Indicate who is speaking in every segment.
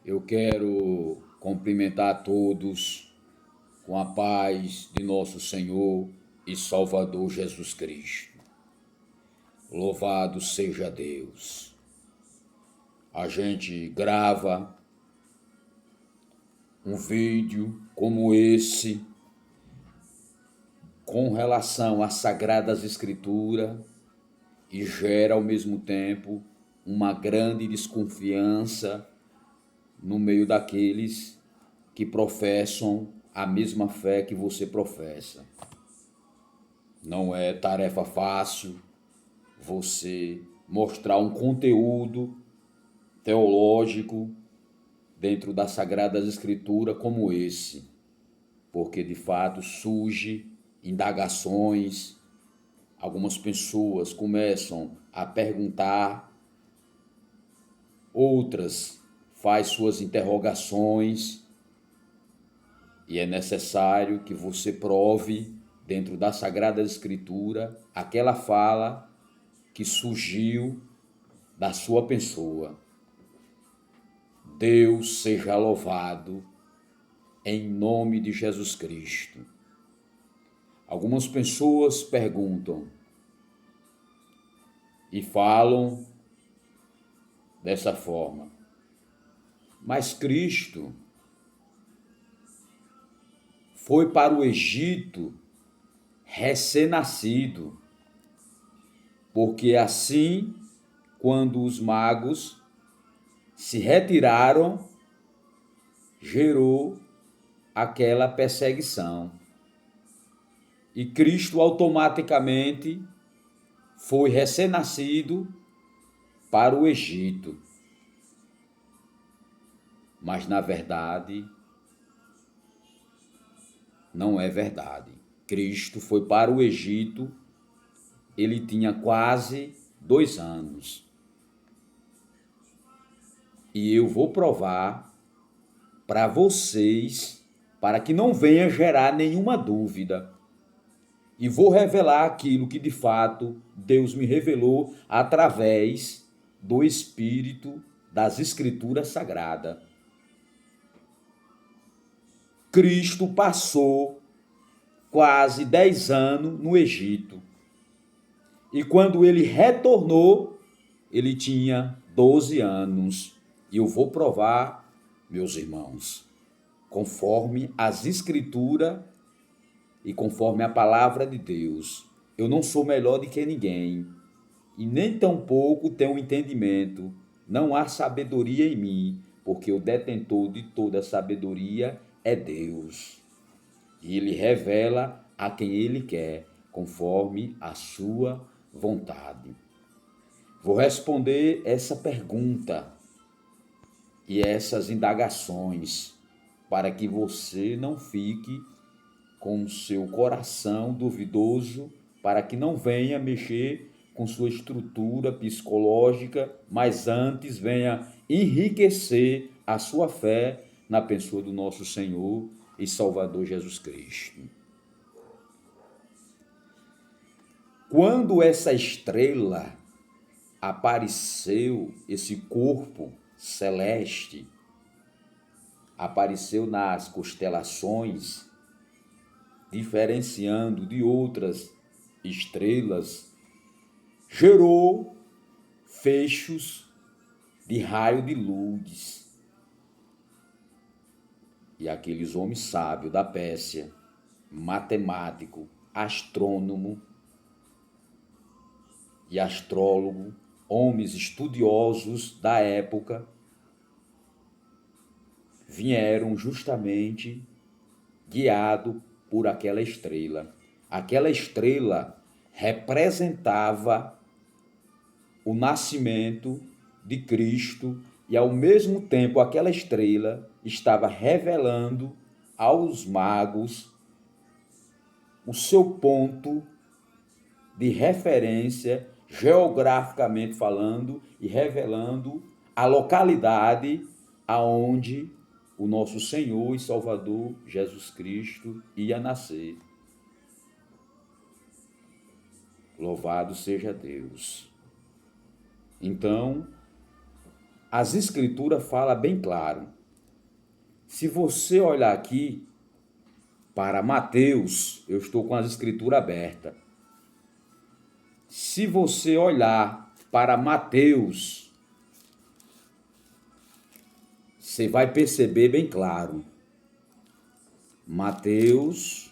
Speaker 1: Eu quero cumprimentar a todos com a paz de nosso Senhor e Salvador Jesus Cristo. Louvado seja Deus. A gente grava um vídeo como esse com relação às Sagradas Escrituras e gera ao mesmo tempo uma grande desconfiança no meio daqueles que professam a mesma fé que você professa. Não é tarefa fácil você mostrar um conteúdo teológico dentro das Sagradas Escrituras como esse, porque de fato surge indagações, algumas pessoas começam a perguntar, outras faz suas interrogações, e é necessário que você prove dentro da Sagrada Escritura aquela fala que surgiu da sua pessoa. Deus seja louvado em nome de Jesus Cristo. Algumas pessoas perguntam e falam dessa forma: mas Cristo foi para o Egito recém-nascido, porque assim, quando os magos se retiraram, gerou aquela perseguição. E Cristo automaticamente foi recém-nascido para o Egito. Mas na verdade, não é verdade. Cristo foi para o Egito, ele tinha quase 2 anos. E eu vou provar para vocês, para que não venha gerar nenhuma dúvida. E vou revelar aquilo que de fato Deus me revelou através do Espírito das Escrituras Sagradas. Cristo passou quase 10 anos no Egito. E quando ele retornou, ele tinha 12 anos. E eu vou provar, meus irmãos, conforme as Escrituras e conforme a palavra de Deus. Eu não sou melhor do que ninguém, e nem tampouco tenho entendimento. Não há sabedoria em mim, porque o detentor de toda a sabedoria é Deus. E ele revela a quem ele quer, conforme a sua vontade. Vou responder essa pergunta e essas indagações, para que você não fique com o seu coração duvidoso, para que não venha mexer com sua estrutura psicológica, mas antes venha enriquecer a sua fé na pessoa do nosso Senhor e Salvador Jesus Cristo. Quando essa estrela apareceu, esse corpo celeste apareceu nas constelações, diferenciando de outras estrelas, gerou fechos de raio de luz. E aqueles homens sábios da Pérsia, matemático, astrônomo e astrólogo, homens estudiosos da época, vieram justamente guiado por aquela estrela. Aquela estrela representava o nascimento de Cristo e, ao mesmo tempo, aquela estrela estava revelando aos magos o seu ponto de referência, geograficamente falando, e revelando a localidade aonde o nosso Senhor e Salvador Jesus Cristo ia nascer. Louvado seja Deus. Então, As escrituras falam bem claro. Se você olhar aqui para Mateus, eu estou com as escrituras abertas. Se você olhar para Mateus, você vai perceber bem claro. Mateus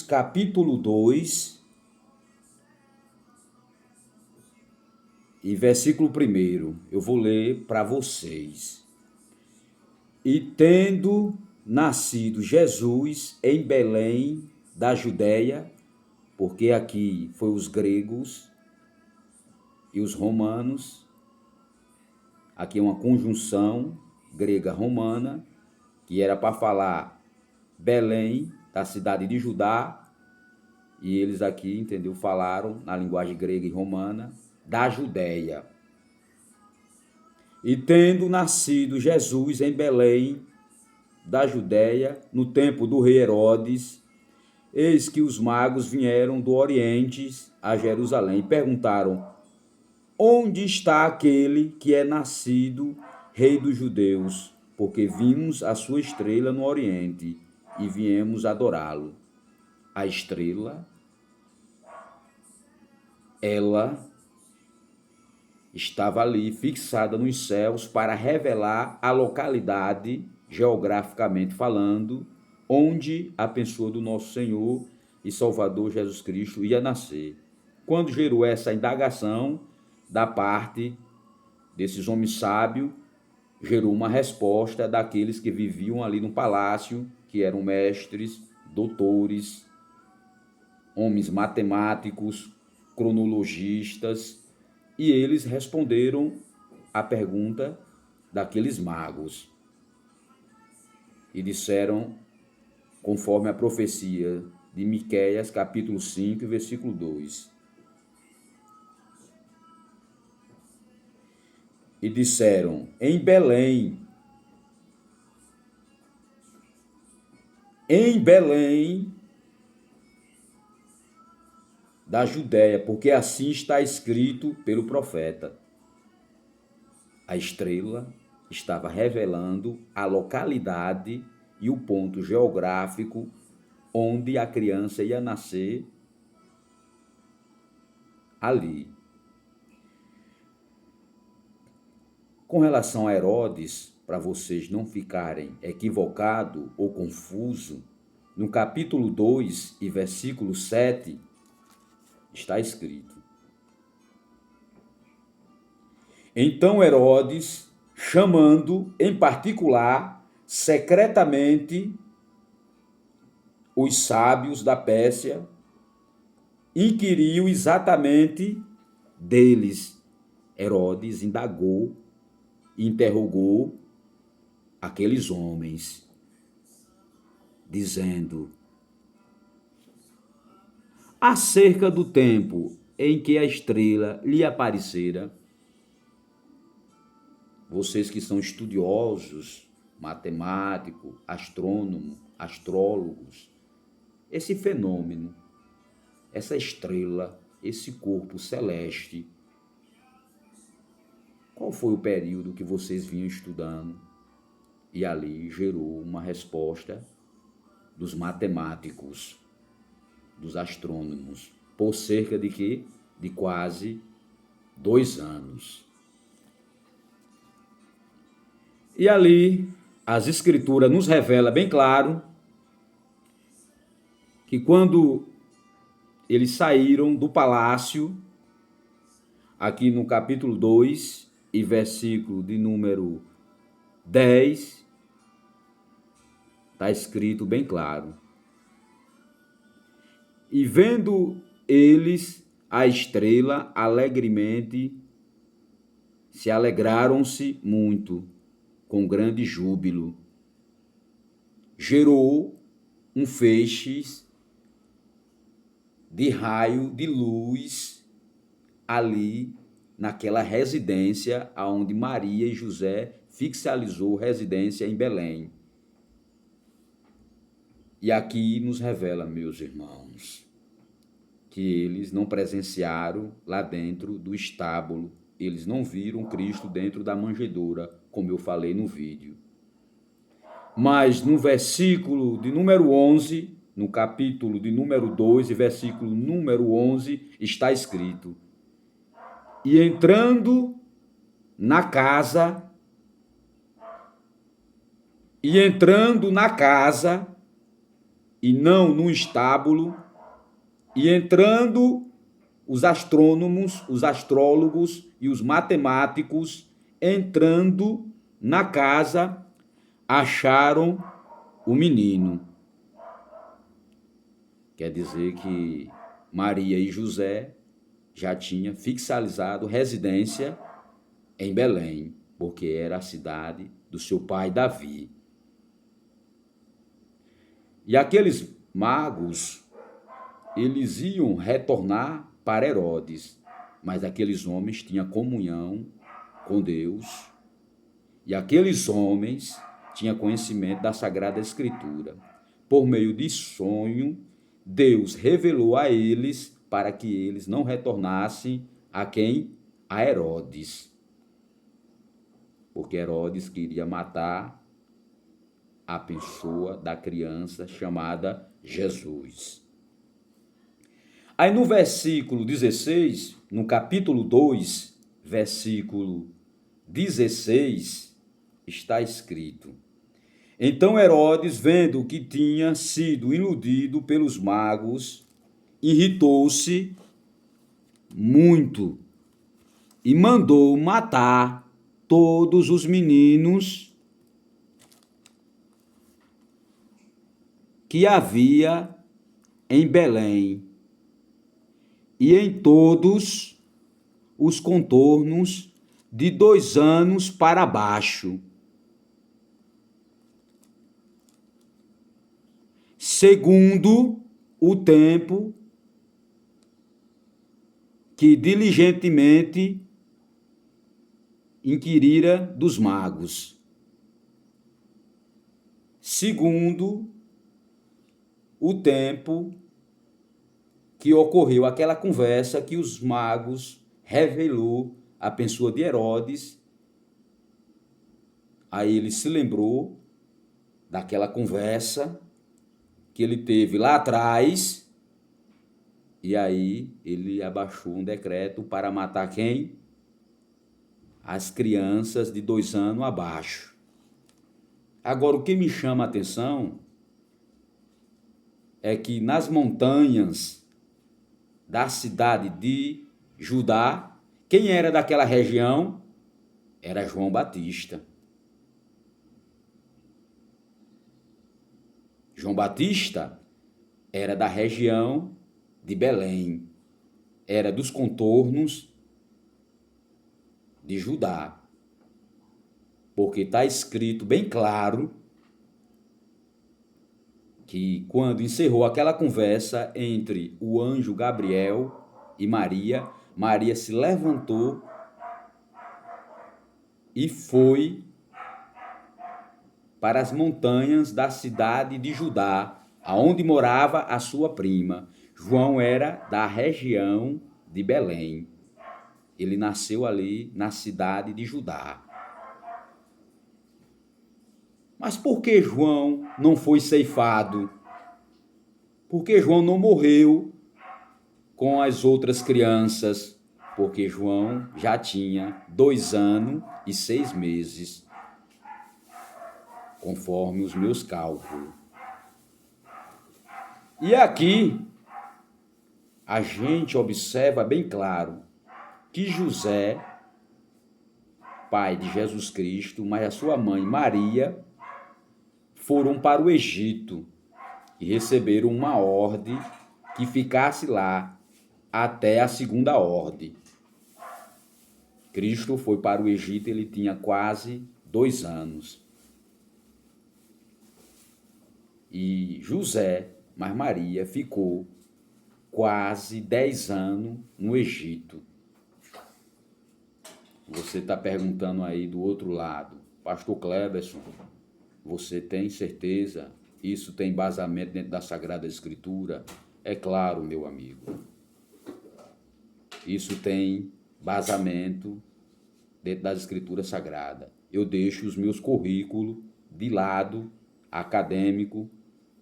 Speaker 1: capítulo 2 e versículo 1. Eu vou ler para vocês. E tendo nascido Jesus em Belém da Judéia, porque aqui foi os gregos e os romanos, aqui é uma conjunção grega-romana, que era para falar Belém, da cidade de Judá, e eles aqui, entendeu, falaram na linguagem grega e romana, da Judéia. E tendo nascido Jesus em Belém da Judéia, no tempo do rei Herodes, eis que os magos vieram do Oriente a Jerusalém e perguntaram: onde está aquele que é nascido rei dos judeus? Porque vimos a sua estrela no Oriente e viemos adorá-lo. A estrela, ela estava ali fixada nos céus para revelar a localidade, geograficamente falando, onde a pessoa do nosso Senhor e Salvador Jesus Cristo ia nascer. Quando gerou essa indagação da parte desses homens sábios, gerou uma resposta daqueles que viviam ali no palácio, que eram mestres, doutores, homens matemáticos, cronologistas, e eles responderam a pergunta daqueles magos e disseram, conforme a profecia de Miqueias, capítulo 5, versículo 2. E disseram: em Belém da Judéia, porque assim está escrito pelo profeta. A estrela estava revelando a localidade e o ponto geográfico onde a criança ia nascer ali. Com relação a Herodes, para vocês não ficarem equivocados ou confusos, no capítulo 2 e versículo 7, está escrito: então Herodes, chamando em particular, secretamente, os sábios da Pérsia, inquiriu exatamente deles. Herodes indagou, interrogou aqueles homens, dizendo: acerca do tempo em que a estrela lhe aparecera, vocês que são estudiosos, matemáticos, astrônomos, astrólogos, esse fenômeno, essa estrela, esse corpo celeste, qual foi o período que vocês vinham estudando? E ali gerou uma resposta dos matemáticos, dos astrônomos, por cerca de quê? De quase 2 anos. E ali as escrituras nos revelam bem claro que quando eles saíram do palácio, aqui no capítulo 2 e versículo de número 10, está escrito bem claro: e vendo eles a estrela, alegremente se alegraram-se muito, com grande júbilo. Gerou um feixe de raio de luz ali naquela residência onde Maria e José fixalizou residência em Belém. E aqui nos revela, meus irmãos, que eles não presenciaram lá dentro do estábulo. Eles não viram Cristo dentro da manjedoura, como eu falei no vídeo. Mas no versículo de número 11, no capítulo de número 2 e versículo número 11, está escrito: E entrando na casa, e não no estábulo, e entrando os astrônomos, os astrólogos e os matemáticos, entrando na casa, acharam o menino. Quer dizer que Maria e José já tinham fixalizado residência em Belém, porque era a cidade do seu pai Davi. E aqueles magos, eles iam retornar para Herodes, mas aqueles homens tinham comunhão com Deus, e aqueles homens tinham conhecimento da Sagrada Escritura. Por meio de sonho, Deus revelou a eles para que eles não retornassem a quem? A Herodes. Porque Herodes queria matar a pessoa da criança chamada Jesus. Aí no versículo 16, no capítulo 2, versículo 16, está escrito: Então Herodes, vendo que tinha sido iludido pelos magos, irritou-se muito e mandou matar todos os meninos que havia em Belém e em todos os contornos de 2 anos para baixo, segundo o tempo que diligentemente inquirira dos magos, segundo o tempo que ocorreu aquela conversa que os magos revelou à pessoa de Herodes. Aí ele se lembrou daquela conversa que ele teve lá atrás, e aí ele abaixou um decreto para matar quem? As crianças de 2 anos abaixo. Agora, o que me chama a atenção é que nas montanhas da cidade de Judá, quem era daquela região? Era João Batista. João Batista era da região de Belém, era dos contornos de Judá, porque está escrito bem claro que quando encerrou aquela conversa entre o anjo Gabriel e Maria, Maria se levantou e foi para as montanhas da cidade de Judá, aonde morava a sua prima. João era da região de Belém. Ele nasceu ali na cidade de Judá. Mas por que João não foi ceifado? Por que João não morreu com as outras crianças? Porque João já tinha 2 anos e 6 meses, conforme os meus cálculos. E aqui a gente observa bem claro que José, pai de Jesus Cristo, mas a sua mãe Maria, foram para o Egito e receberam uma ordem que ficasse lá até a segunda ordem. Cristo foi para o Egito, ele tinha quase 2 anos. E José, mas Maria, ficou quase 10 anos no Egito. Você está perguntando aí do outro lado, Pastor Cleberson, você tem certeza? Isso tem embasamento dentro da Sagrada Escritura? É claro, meu amigo. Isso tem basamento dentro das Escrituras Sagradas. Eu deixo os meus currículos de lado, acadêmico,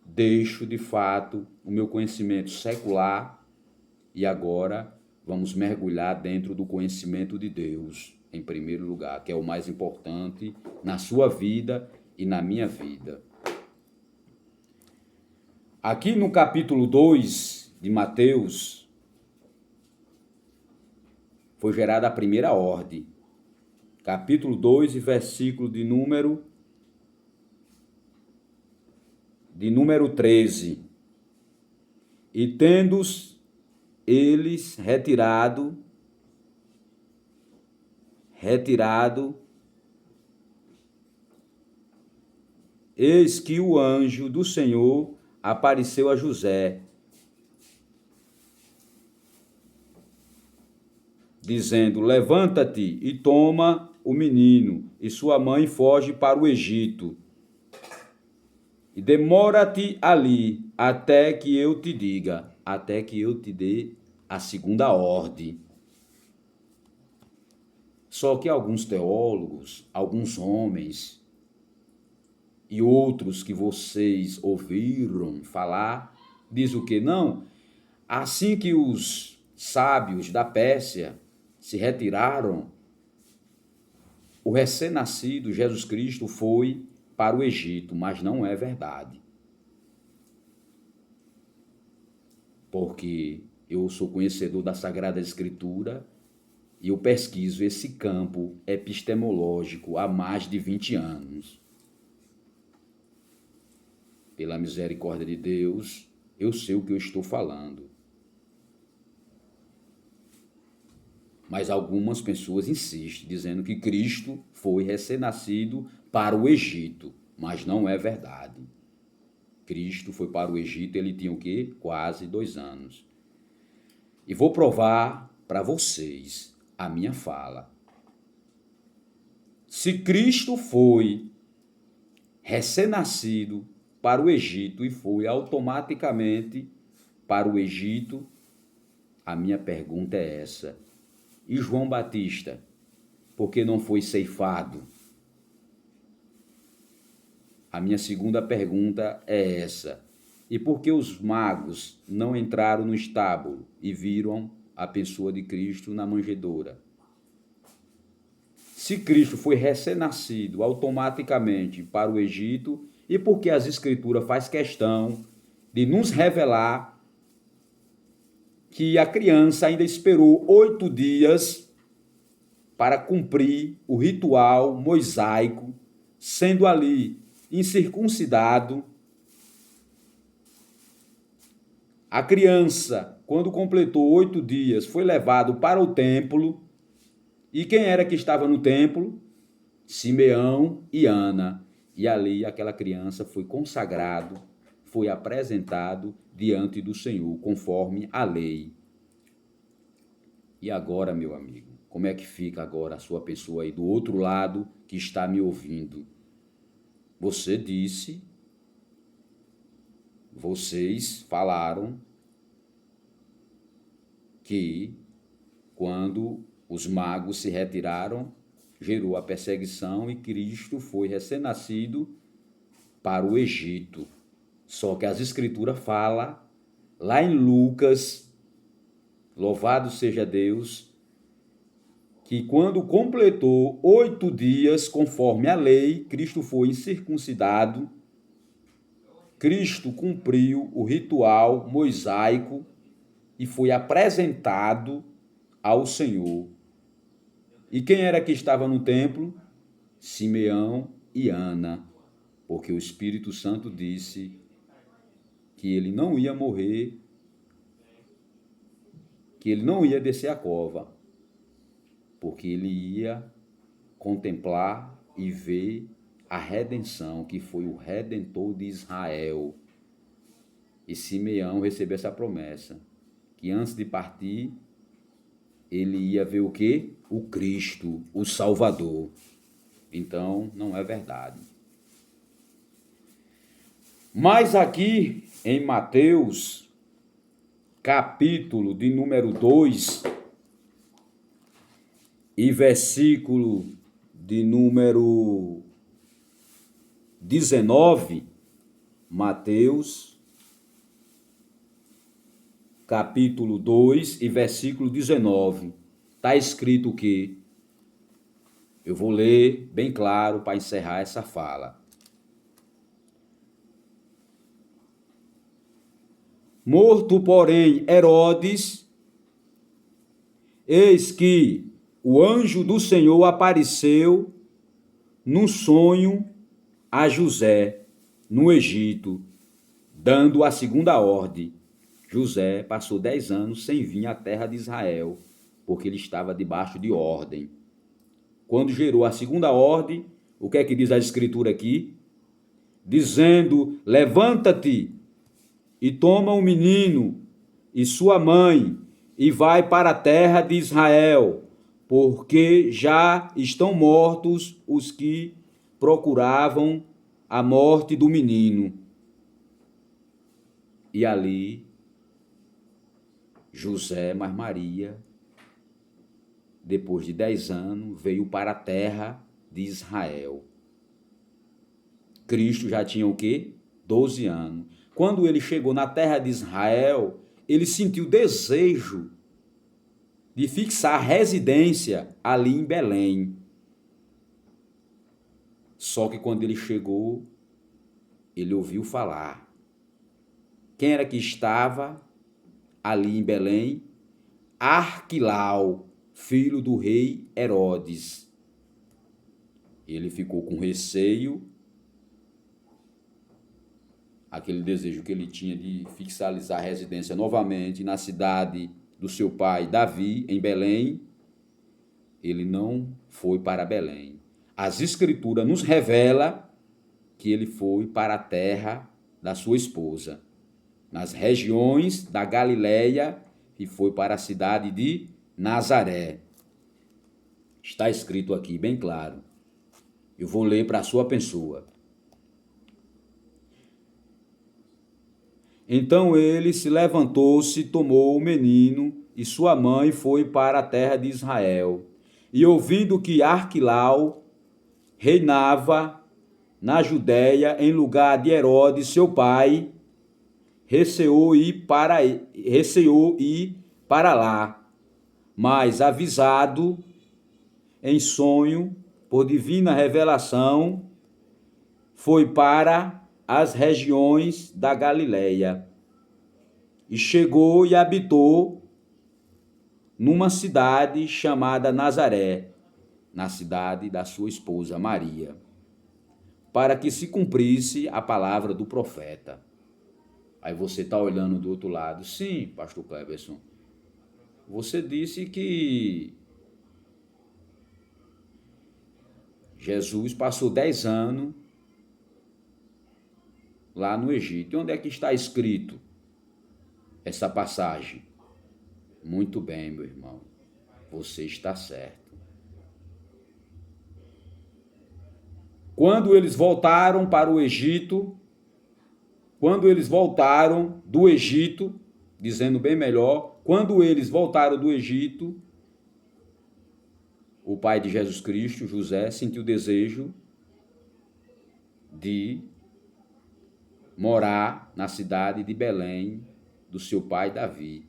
Speaker 1: deixo de fato o meu conhecimento secular e agora vamos mergulhar dentro do conhecimento de Deus, em primeiro lugar, que é o mais importante na sua vida e na minha vida. Aqui no capítulo 2 de Mateus, foi gerada a primeira ordem. Capítulo 2 e versículo de número 13. E tendo-os eles retirado, eis que o anjo do Senhor apareceu a José, dizendo: levanta-te e toma o menino e sua mãe foge para o Egito. E demora-te ali até que eu te diga, até que eu te dê a segunda ordem. Só que alguns teólogos, alguns homens e outros que vocês ouviram falar, diz o que? Não, assim que os sábios da Pérsia se retiraram, o recém-nascido Jesus Cristo foi para o Egito, mas não é verdade. Porque eu sou conhecedor da Sagrada Escritura e eu pesquiso esse campo epistemológico há mais de 20 anos. Pela misericórdia de Deus, eu sei o que eu estou falando. Mas algumas pessoas insistem, dizendo que Cristo foi recém-nascido para o Egito, mas não é verdade. Cristo foi para o Egito, ele tinha o quê? Quase 2 anos. E vou provar para vocês a minha fala. Se Cristo foi recém-nascido para o Egito e foi automaticamente para o Egito, a minha pergunta é essa. E João Batista, por que não foi ceifado? A minha segunda pergunta é essa. E por que os magos não entraram no estábulo e viram a pessoa de Cristo na manjedoura? Se Cristo foi recém-nascido automaticamente para o Egito, e por que as Escrituras faz questão de nos revelar que a criança ainda esperou 8 dias para cumprir o ritual mosaico, sendo ali incircuncidado? A criança, quando completou 8 dias, foi levado para o templo. E quem era que estava no templo? Simeão e Ana. E ali aquela criança foi consagrado, foi apresentado diante do Senhor, conforme a lei. E agora, meu amigo, como é que fica agora a sua pessoa aí do outro lado que está me ouvindo? Você disse, vocês falaram que quando os magos se retiraram, gerou a perseguição e Cristo foi recém-nascido para o Egito. Só que as Escrituras falam, lá em Lucas, louvado seja Deus, que quando completou 8 dias, conforme a lei, Cristo foi incircuncidado, Cristo cumpriu o ritual mosaico e foi apresentado ao Senhor. E quem era que estava no templo? Simeão e Ana, porque o Espírito Santo disse que ele não ia morrer, que ele não ia descer a cova, porque ele ia contemplar e ver a redenção, que foi o Redentor de Israel. E Simeão recebeu essa promessa, que antes de partir, ele ia ver o quê? O Cristo, o Salvador. Então, não é verdade. Mas aqui em Mateus, capítulo de número 2, e versículo de número 19, Mateus, capítulo 2 e versículo 19. Está escrito o quê? Eu vou ler bem claro para encerrar essa fala. Morto, porém, Herodes, eis que o anjo do Senhor apareceu num sonho a José, no Egito, dando a segunda ordem. José passou 10 anos sem vir à terra de Israel, porque ele estava debaixo de ordem. Quando gerou a segunda ordem, o que é que diz a escritura aqui? Dizendo, levanta-te e toma o menino e sua mãe e vai para a terra de Israel, porque já estão mortos os que procuravam a morte do menino. E ali, José mais Maria, depois de 10 anos, veio para a terra de Israel. Cristo já tinha o quê? 12 anos. Quando ele chegou na terra de Israel, ele sentiu desejo de fixar residência ali em Belém. Só que quando ele chegou, ele ouviu falar. Quem era que estava ali em Belém? Arquilau, filho do rei Herodes. Ele ficou com receio, aquele desejo que ele tinha de fixar a residência novamente na cidade do seu pai Davi, em Belém. Ele não foi para Belém. As escrituras nos revelam que ele foi para a terra da sua esposa, nas regiões da Galileia, e foi para a cidade de Nazaré. Está escrito aqui bem claro. Eu vou ler para a sua pessoa. Então ele se levantou-se, tomou o menino e sua mãe foi para a terra de Israel. E ouvindo que Arquilau reinava na Judéia em lugar de Herodes, seu pai, receou ir para lá, mas avisado em sonho por divina revelação, foi para as regiões da Galileia e chegou e habitou numa cidade chamada Nazaré, na cidade da sua esposa Maria, para que se cumprisse a palavra do profeta. Aí você está olhando do outro lado. Sim, pastor Cleberson, você disse que Jesus passou 10 anos lá no Egito. E onde é que está escrito essa passagem? Muito bem, meu irmão, você está certo. Quando eles voltaram para o Egito, quando eles voltaram do Egito, dizendo bem melhor, quando eles voltaram do Egito, o pai de Jesus Cristo, José, sentiu desejo de morar na cidade de Belém do seu pai Davi.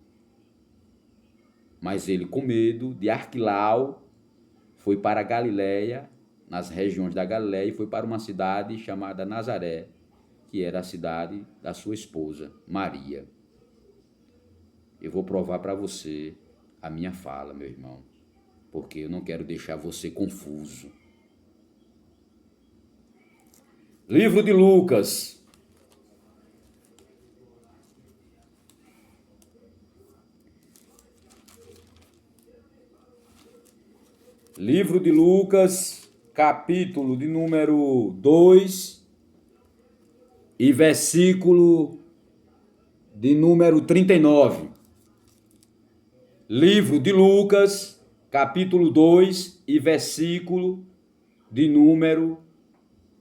Speaker 1: Mas ele, com medo de Arquilau, foi para a Galileia, nas regiões da Galileia, e foi para uma cidade chamada Nazaré, que era a cidade da sua esposa, Maria. Eu vou provar para você a minha fala, meu irmão, porque eu não quero deixar você confuso. Livro de Lucas. Livro de Lucas, capítulo de número 2 e versículo de número 39. Livro de Lucas, capítulo 2 e versículo de número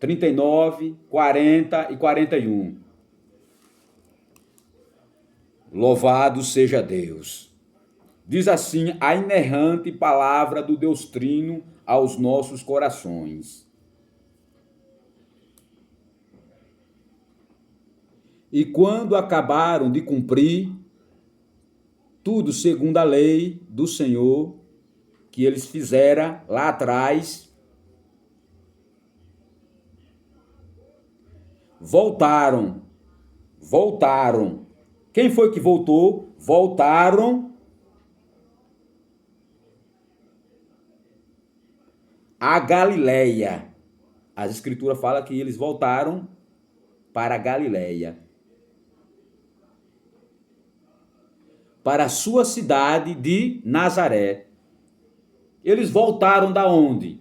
Speaker 1: 39, 40 e 41. Louvado seja Deus. Diz assim a inerrante palavra do Deus Trino aos nossos corações. E quando acabaram de cumprir tudo segundo a lei do Senhor que eles fizeram lá atrás, voltaram. Quem foi que voltou? Voltaram a Galileia. As escrituras falam que eles voltaram para a Galileia. Para a sua cidade de Nazaré. Eles voltaram da onde?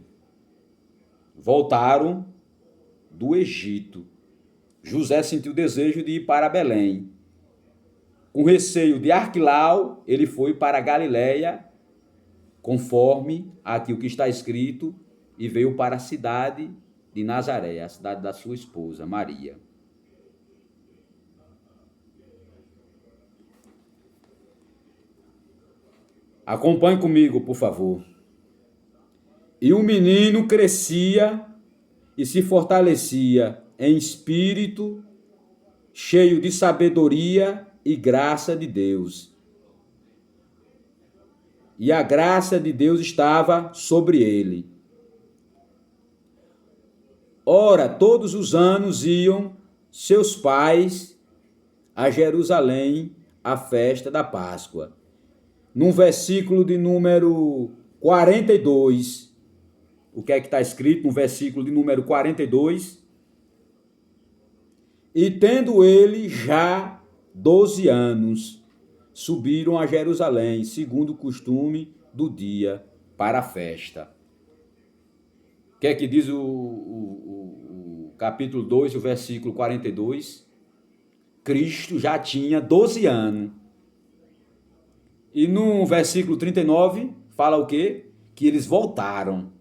Speaker 1: Voltaram do Egito. José sentiu o desejo de ir para Belém. Com receio de Arquilau, ele foi para a Galileia, conforme aquilo que está escrito, e veio para a cidade de Nazaré, a cidade da sua esposa, Maria. Acompanhe comigo, por favor. E o menino crescia e se fortalecia em espírito, cheio de sabedoria e graça de Deus. E a graça de Deus estava sobre ele. Ora, todos os anos iam seus pais a Jerusalém à festa da Páscoa. No versículo de número 42, o que é que está escrito no versículo de número 42? E tendo ele já 12 anos, subiram a Jerusalém, segundo o costume do dia, para a festa. O que é que diz o capítulo 2, o versículo 42? Cristo já tinha 12 anos. E no versículo 39, fala o quê? Que eles voltaram.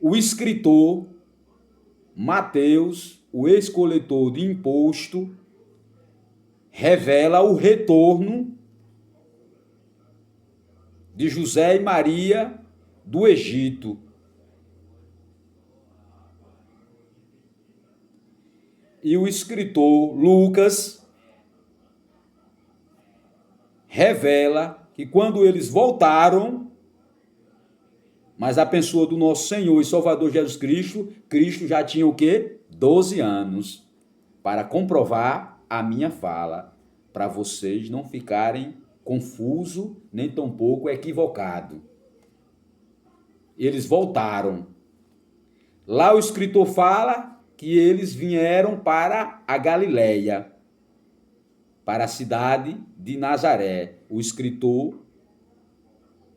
Speaker 1: O escritor Mateus, o ex-coletor de imposto, revela o retorno de José e Maria do Egito. E o escritor Lucas revela que quando eles voltaram, mas a pessoa do nosso Senhor e Salvador Jesus Cristo, Cristo já tinha o quê? 12 anos, para comprovar a minha fala, para vocês não ficarem confusos, nem tampouco equivocados. Eles voltaram. Lá o escritor fala que eles vieram para a Galileia, para a cidade de Nazaré, o escritor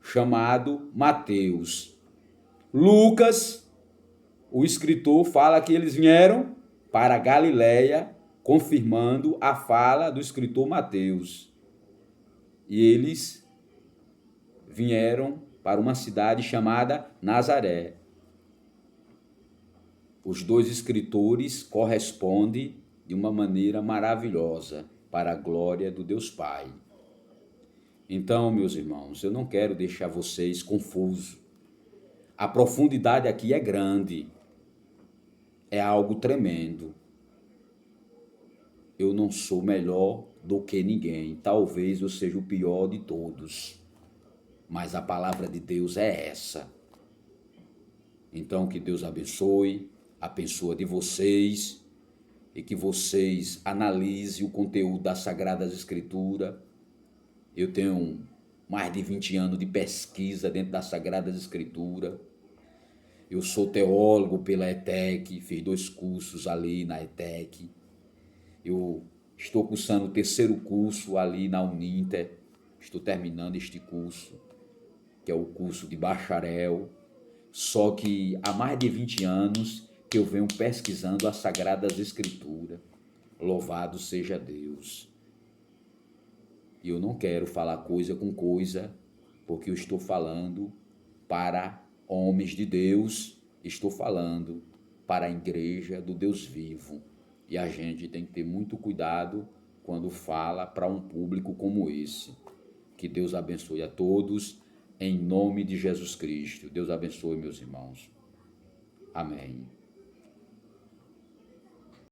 Speaker 1: chamado Mateus. Lucas, o escritor, fala que eles vieram para a Galileia, confirmando a fala do escritor Mateus. E eles vieram para uma cidade chamada Nazaré. Os dois escritores correspondem de uma maneira maravilhosa para a glória do Deus Pai. Então, meus irmãos, eu não quero deixar vocês confusos. A profundidade aqui é grande. É algo tremendo. Eu não sou melhor do que ninguém. Talvez eu seja o pior de todos. Mas a palavra de Deus é essa. Então, que Deus abençoe a pessoa de vocês e que vocês analisem o conteúdo das Sagradas Escrituras. Eu tenho mais de 20 anos de pesquisa dentro das Sagradas Escrituras. Eu sou teólogo pela ETEC, fiz 2 cursos ali na ETEC. Eu estou cursando o 3º curso ali na Uninter. Estou terminando este curso, que é o curso de bacharel. Só que há mais de 20 anos que eu venho pesquisando as Sagradas Escrituras. Louvado seja Deus. E eu não quero falar coisa com coisa, porque eu estou falando para homens de Deus, estou falando para a igreja do Deus vivo. E a gente tem que ter muito cuidado quando fala para um público como esse. Que Deus abençoe a todos, em nome de Jesus Cristo. Deus abençoe, meus irmãos. Amém.